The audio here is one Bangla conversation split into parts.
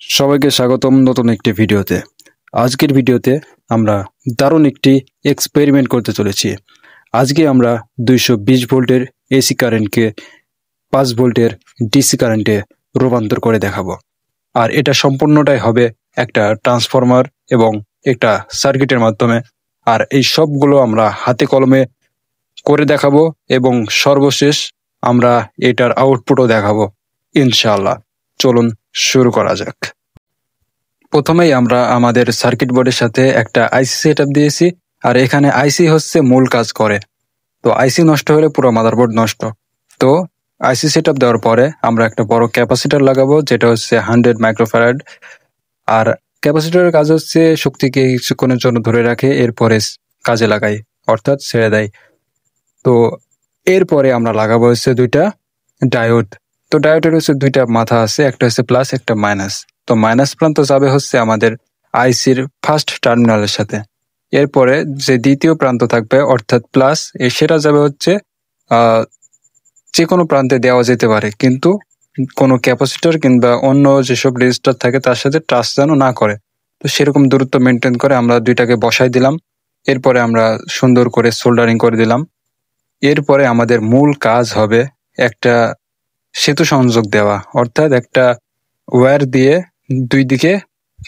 সবাইকে স্বাগতম নতুন একটি ভিডিওতে। আজকের ভিডিওতে আমরা দারুণ একটি এক্সপেরিমেন্ট করতে চলেছি। আজকে আমরা 220 ভোল্টের এসি কারেন্টকে 5 ভোল্টের ডিসি কারেন্টে রূপান্তর করে দেখাবো। আর এটা সম্পূর্ণটাই হবে একটা ট্রান্সফরমার এবং একটা সার্কিটের মাধ্যমে। আর এই সবগুলো আমরা হাতে কলমে করে দেখাবো এবং সর্বশেষ আমরা এটার আউটপুটও দেখাবো ইনশাআল্লাহ। চলুন শুরু করা যাক। প্রথমেই আমরা আমাদের সার্কিট বোর্ডের সাথে একটা আইসি সেটআপ দিয়েছি। আর এখানে আইসি হচ্ছে মূল কাজ করে। তো আইসি নষ্ট হলে পুরো মাদারবোর্ড নষ্ট। তো আইসি সেটআপ দেওয়ার পরে আমরা একটা বড় ক্যাপাসিটর লাগাবো, যেটা হচ্ছে 100 মাইক্রোফ্যারাড। আর ক্যাপাসিটরের কাজ হচ্ছে শক্তিকে কিছুক্ষণের জন্য ধরে রাখে, এরপরে কাজে লাগাই, অর্থাৎ ছেড়ে দেয়। তো এরপরে আমরা লাগাবো হচ্ছে দুইটা ডায়োড। তো ডায়োডের হচ্ছে দুইটা মাথা আছে, একটা হচ্ছে প্লাস একটা মাইনাস। তো মাইনাস প্রান্ত যাবে হচ্ছে আমাদের আইসির ফার্স্ট টার্মিনালের সাথে। এরপরে যে দ্বিতীয় প্রান্ত থাকবে অর্থাৎ প্লাস, সেটা যাবে হচ্ছে যে কোনো প্রান্তে দেওয়া যেতে পারে, কিন্তু কোনো ক্যাপাসিটর কিংবা অন্য যেসব রেজিস্টার থাকে তার সাথে টাচ যেন না করে। তো সেরকম দূরত্ব মেনটেন করে আমরা দুইটাকে বসাই দিলাম। এরপরে আমরা সুন্দর করে সোল্ডারিং করে দিলাম। এরপরে আমাদের মূল কাজ হবে একটা সেতু সংযোগ দেওয়া, অর্থাৎ একটা ওয়্যার দিয়ে দুই দিকে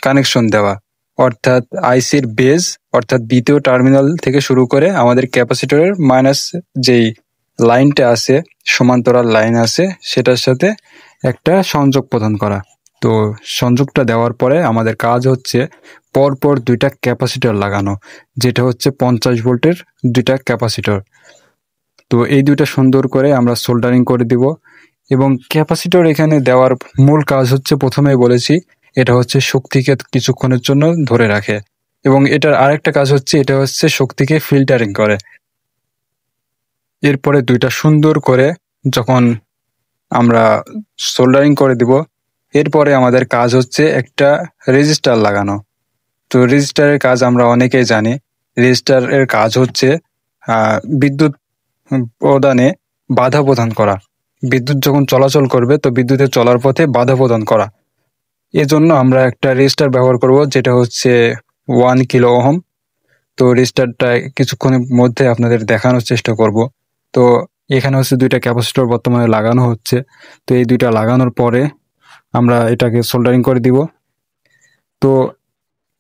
কানেকশন দেওয়া, অর্থাৎ আইসির বেজ অর্থাৎ দ্বিতীয় টার্মিনাল থেকে শুরু করে আমাদের ক্যাপাসিটরের মাইনাস যেই লাইনটা আছে, সমান্তরাল লাইন আছে, সেটার সাথে একটা সংযোগ প্রদান করা। তো সংযোগটা দেওয়ার পরে আমাদের কাজ হচ্ছে পরপর দুইটা ক্যাপাসিটর লাগানো, যেটা হচ্ছে 50 ভোল্টের দুইটা ক্যাপাসিটর। তো এই দুইটা সুন্দর করে আমরা সোল্ডারিং করে দিব। এবং ক্যাপাসিটর এখানে দেওয়ার মূল কাজ হচ্ছে, প্রথমেই বলেছি, এটা হচ্ছে শক্তিকে কিছুক্ষণের জন্য ধরে রাখে। এবং এটার আরেকটা কাজ হচ্ছে, এটা হচ্ছে শক্তিকে ফিল্টারিং করে। এরপরে দুইটা সুন্দর করে যখন আমরা সোল্ডারিং করে দিব, এরপরে আমাদের কাজ হচ্ছে একটা রেজিস্টার লাগানো। তো রেজিস্টারের কাজ আমরা অনেকেই জানি। রেজিস্টারের কাজ হচ্ছে বিদ্যুৎ প্রদানে বাধা প্রদান করা। বিদ্যুৎ যখন চলাচল করবে তো বিদ্যুতের চলার পথে বাধা প্রদান করা। এজন্য আমরা একটা রেজিস্টার ব্যবহার করব, যেটা হচ্ছে 1 কিলো ওহম। তো রেজিস্টারটা কিছুক্ষণের মধ্যে আপনাদের দেখানোর চেষ্টা করব। তো এখানে হচ্ছে দুইটা ক্যাপাসিটর বর্তমানে লাগানো হচ্ছে। তো এই দুইটা লাগানোর পরে আমরা এটাকে সোল্ডারিং করে দিব। তো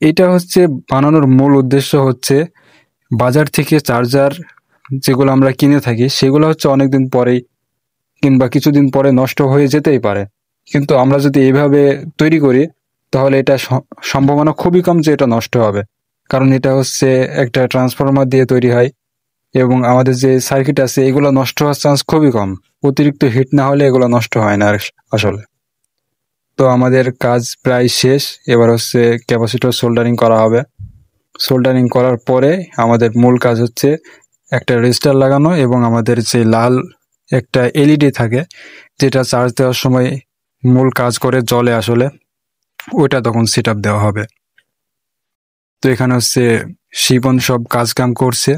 এটা হচ্ছে বানানোর মূল উদ্দেশ্য হচ্ছে, বাজার থেকে চার্জার যেগুলো আমরা কিনে থাকি সেগুলো হচ্ছে অনেকদিন পরেই কিংবা কিছুদিন পরে নষ্ট হয়ে যেতেই পারে। কিন্তু আমরা যদি এইভাবে তৈরি করি তাহলে এটা সম্ভাবনা খুবই কম যে এটা নষ্ট হবে, কারণ এটা হচ্ছে একটা ট্রান্সফরমার দিয়ে তৈরি হয় এবং আমাদের যে সার্কিট আছে এগুলো নষ্ট হওয়ার চান্স খুবই কম। অতিরিক্ত হিট না হলে এগুলো নষ্ট হয় না আসলে। তো আমাদের কাজ প্রায় শেষ। এবার হচ্ছে ক্যাপাসিটর সোল্ডারিং করা হবে। সোল্ডারিং করার পরে আমাদের মূল কাজ হচ্ছে একটা রেজিস্টার লাগানো এবং আমাদের যে লাল একটা এলইডি থাকে, যেটা চার্জ দেওয়ার সময় মূল কাজ করে জ্বলে আসলে, ওইটা তখন সেট আপ দেওয়া হবে। তো এখানে হচ্ছে শিপন সব কাজ কাম করছে।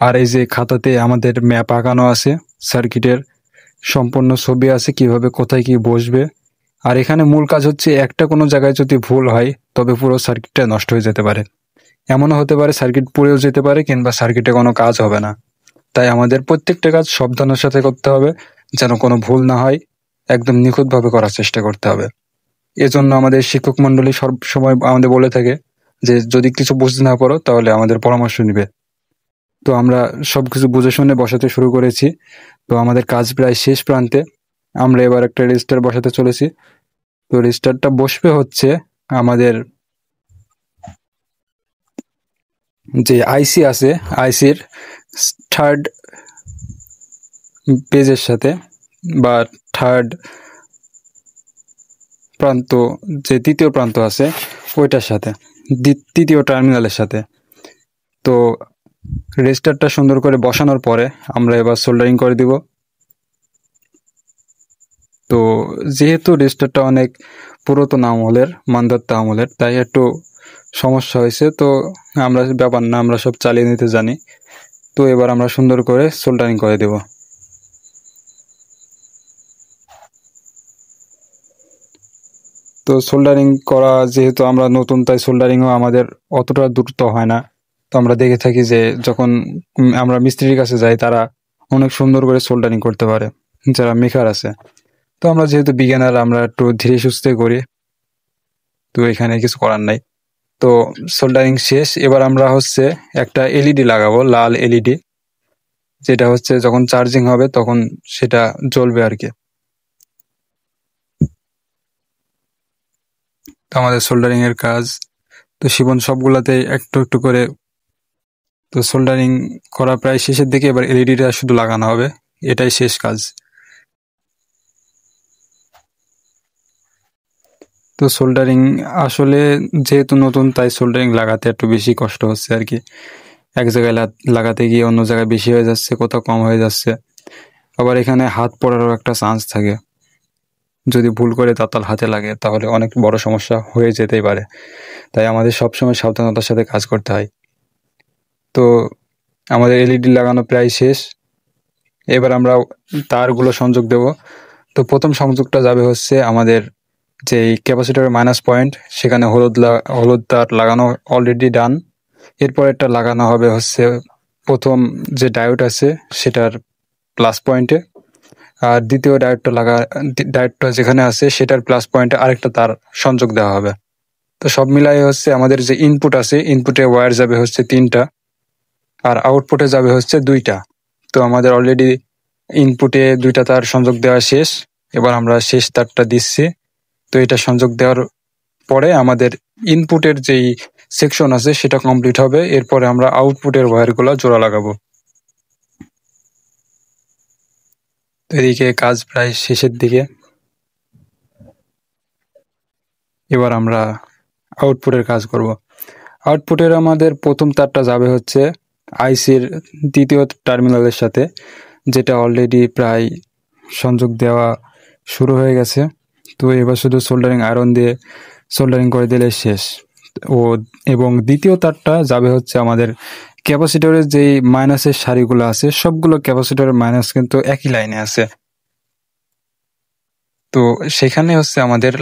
আর এই যে খাতাতে আমাদের ম্যাপ আঁকানো আছে, সার্কিটের সম্পূর্ণ ছবি আছে, কিভাবে কোথায় কি বসবে। আর এখানে মূল কাজ হচ্ছে, একটা কোনো জায়গায় যদি ভুল হয় তবে পুরো সার্কিটটা নষ্ট হয়ে যেতে পারে। এমনও হতে পারে সার্কিট পুড়েও যেতে পারে কিংবা সার্কিটে কোনো কাজ হবে না। তাই আমাদের প্রত্যেকটা কাজ সাবধানের সাথে করতে হবে, যেন কোনো ভুল না হয়। একদম নিখুঁতভাবে করার চেষ্টা করতে হবে। এজন্য আমাদের শিক্ষক মন্ডলী সব সময় আমাদের বলে থাকে যে যদি কিছু বুঝতে না পারো তাহলে আমাদের পরামর্শ নিবে। তো আমরা সবকিছু বুঝে শুনে বসাতে শুরু করেছি। তো আমাদের কাজ প্রায় শেষ প্রান্তে। আমরা এবার একটা রেজিস্টার বসাতে চলেছি। তো রেজিস্টারটা বসবে হচ্ছে আমাদের যে আইসি আছে, আইসির থার্ড পেজের সাথে বা থার্ড প্রান্ত, যে তৃতীয় প্রান্ত আছে ওইটার সাথে, তৃতীয় টার্মিনালের সাথে। তো রেজিস্টারটা সুন্দর করে বসানোর পরে আমরা এবার সোল্ডারিং করে দিব। তো যেহেতু রেজিস্টারটা অনেক পুরাতন আমলের, মানদত্তা আমলের, তাই একটু সমস্যা হয়েছে। তো আমরা ব্যাপার না, আমরা সব চালিয়ে নিতে জানি। তো এবার আমরা সুন্দর করে সোল্ডারিং করে দেব। তো সোল্ডারিং করা যেহেতু আমরা নতুন, তাই সোল্ডারিংও আমাদের অতটা দ্রুত হয় না। তো আমরা দেখে থাকি যে যখন আমরা মিস্ত্রির কাছে যাই, তারা অনেক সুন্দর করে সোল্ডারিং করতে পারে, যারা মেকার আছে। তো আমরা যেহেতু বিজ্ঞানার, আমরা একটু ধীরে সুস্থে করি, তো এখানে কিছু করার নাই। তো সোল্ডারিং শেষ, এবার আমরা হচ্ছে একটা এলইডি লাগাবো, লাল এলইডি, যেটা হচ্ছে যখন চার্জিং হবে তখন সেটা জ্বলবে আর কি। তো আমাদের সোল্ডারিং এর কাজ তো শিবন সবগুলাতে একটু একটু করে, তো সোল্ডারিং করা প্রায় শেষের দিকে, এবার এলইডিটা শুধু লাগানো হবে, এটাই শেষ কাজ। তো সোল্ডারিং আসলে যেহেতু নতুন, তাই সোল্ডারিং লাগাতে একটু বেশি কষ্ট হচ্ছে আর কি। এক জায়গায় লাগাতে গিয়ে অন্য জায়গায় বেশি হয়ে যাচ্ছে, কোথাও কম হয়ে যাচ্ছে। আবার এখানে হাত পড়ারও একটা চান্স থাকে, যদি ভুল করে তাতাল হাতে লাগে তাহলে অনেক বড় সমস্যা হয়ে যেতেই পারে। তাই আমাদের সবসময় সাবধানতার সাথে কাজ করতে হয়। তো আমাদের এলইডি লাগানো প্রায় শেষ, এবার আমরা তারগুলো সংযোগ দেব। তো প্রথম সংযোগটা যাবে হচ্ছে আমাদের যে ক্যাপাসিটরের মাইনাস পয়েন্ট, সেখানে হলুদ তার লাগানো অলরেডি ডান। এরপর একটা লাগানো হবে হচ্ছে প্রথম যে ডায়োড আছে সেটার প্লাস পয়েন্টে, আর দ্বিতীয় ডায়োডটা যেখানে আছে সেটার প্লাস পয়েন্টে আরেকটা তার সংযোগ দেওয়া হবে। তো সব মিলাই হচ্ছে আমাদের যে ইনপুট আছে, ইনপুটে ওয়্যার যাবে হচ্ছে 3টা, আর আউটপুটে যাবে হচ্ছে 2টা। তো আমাদের অলরেডি ইনপুটে 2টা তার সংযোগ দেওয়া শেষ, এবার আমরা শেষ তারটা দিচ্ছি। তো এটা সংযোগ দেওয়ার পরে আমাদের ইনপুটের যেই সেকশন আছে সেটা কমপ্লিট হবে, এরপরে আমরা আউটপুটের ওয়্যারগুলো জোড়া লাগাবো। তো এদিকে কাজ প্রায় শেষের দিকে, এবার আমরা আউটপুটের কাজ করব। আউটপুটের আমাদের প্রথম তারটা যাবে হচ্ছে আইসির দ্বিতীয় টার্মিনালের সাথে, যেটা অলরেডি প্রায় সংযোগ দেওয়া শুরু হয়ে গেছে। তো এবার শুধু সোল্ডারিং আয়রন দিয়ে সোল্ডারিং করে দিলে শেষ। এবং দ্বিতীয় তারটা যাবে হচ্ছে আমাদের ক্যাপাসিটরের যেই মাইনাসের সারিগুলো আছে, সবগুলো ক্যাপাসিটরের মাইনাস কিন্তু একই লাইনে আছে। তো সেখানে হচ্ছে আমাদের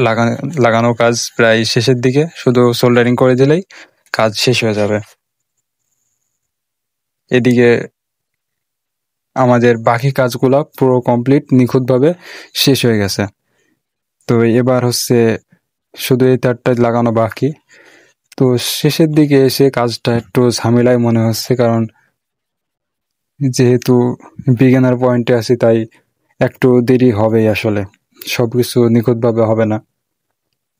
লাগানো কাজ প্রায় শেষের দিকে, শুধু সোল্ডারিং করে দিলেই কাজ শেষ হয়ে যাবে। এদিকে আমাদের বাকি কাজগুলো পুরো কমপ্লিট, নিখুঁতভাবে শেষ হয়ে গেছে। তো এবার হচ্ছে শুধু এই তারটা লাগানো বাকি। তো শেষের দিকে এসে কাজটা একটু ঝামেলায় মনে হচ্ছে, কারণ যেহেতু বিগিনার পয়েন্টে আছি, তাই একটু দেরি হবেই, আসলে সবকিছু নিখুঁতভাবে হবে না।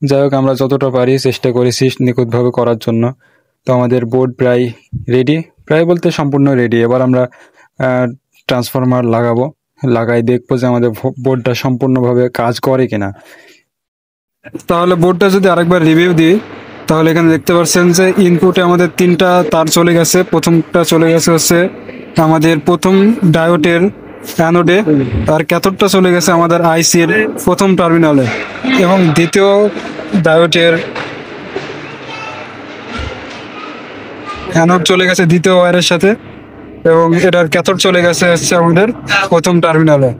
যাই হোক, আমরা যতটা পারি চেষ্টা করেছি নিখুঁতভাবে করার জন্য। তো আমাদের বোর্ড প্রায় রেডি, প্রায় বলতে সম্পূর্ণ রেডি। এবার আমরা ট্রান্সফরমার লাগাই দেখবো যে আমাদের বোর্ডটা সম্পূর্ণভাবে কাজ করে কিনা। তাহলে বোর্ডটা যদি আরেকবার রিভিউ দিই, তাহলে এখানে দেখতে পাচ্ছেন যে ইনপুটে আমাদের 3টা তার চলে গেছে। প্রথমটা চলে গেছে হচ্ছে আমাদের প্রথম ডায়োডের অ্যানোডে, আর ক্যাথোডটা চলে গেছে আমাদের আইসির প্রথম টার্মিনালে, এবং দ্বিতীয় ডায়োডের অ্যানোড চলে গেছে দ্বিতীয় ওয়্যারের সাথে, এবং এটার ক্যাথোড চলে গেছে হচ্ছে আমাদের প্রথম টার্মিনালে।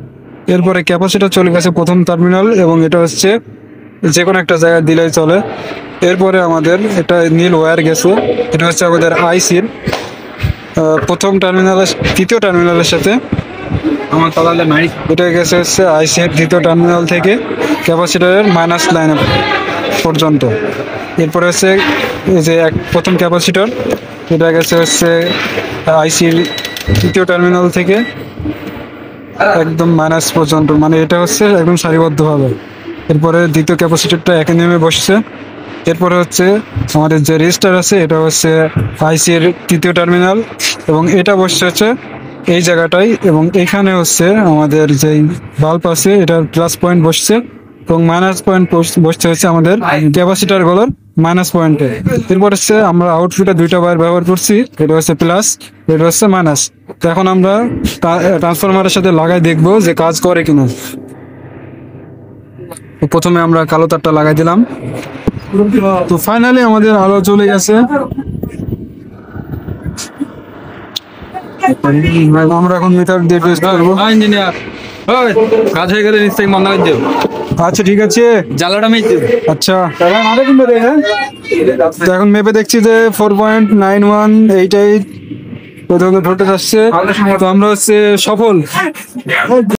এরপরে ক্যাপাসিটর চলে গেছে প্রথম টার্মিনাল, এবং এটা হচ্ছে যে কোনো একটা জায়গায় দিলেই চলে। এরপরে আমাদের এটা নীল ওয়্যার গেছে, এটা হচ্ছে আমাদের আইসির প্রথম টার্মিনালের তৃতীয় টার্মিনালের সাথে। এটা গেছে হচ্ছে আইসির দ্বিতীয় টার্মিনাল থেকে ক্যাপাসিটরের মাইনাস লাইন পর্যন্ত। এরপরে হচ্ছে যে প্রথম ক্যাপাসিটর, এটা গেছে হচ্ছে আইসির তৃতীয় টার্মিনাল থেকে একদম মাইনাস পর্যন্ত, মানে এটা হচ্ছে একদম সারিবদ্ধভাবে। এরপরে দ্বিতীয় ক্যাপাসিটরটা একে নেমে বসছে। এরপরে হচ্ছে আমাদের যে রেজিস্টার আছে, এটা হচ্ছে আইসির তৃতীয় টার্মিনাল, এবং এটা বসছে হচ্ছে এই জায়গাটাই, এবং এখানে হচ্ছে আমাদের যেই বাল্ব আছে এটার প্লাস পয়েন্ট বসছে, এবং মাইনাস পয়েন্ট বসছে হচ্ছে আমাদের ক্যাপাসিটারগুলোর মাইনাস পয়েন্টে। এরপর হচ্ছে আমরা আউটপুটে 2টা ওয়্যার ব্যবহার করছি, এটা হচ্ছে প্লাস, এটা হচ্ছে মাইনাস। তো এখন আমরা ট্রান্সফরমারের সাথে লাগাই দেখবো যে কাজ করে কিনা। প্রথমে আমরা কালো তারটা লাগাই দিলাম। তো ফাইনালি আমাদের আলো চলে গেছে। আমরা এখন মিটার দিয়ে টেস্ট করবো। ইঞ্জিনিয়ার কাজ হয়ে গেলে নিশ্চয়ই মনে হয় আচ্ছা ঠিক আছে। জ্বালাটা মেয়ে আচ্ছা তো এখন মেপে দেখছি যে 4.9188 প্রথমে ভোল্টেজ আসছে, তো আমরা হচ্ছে সফল।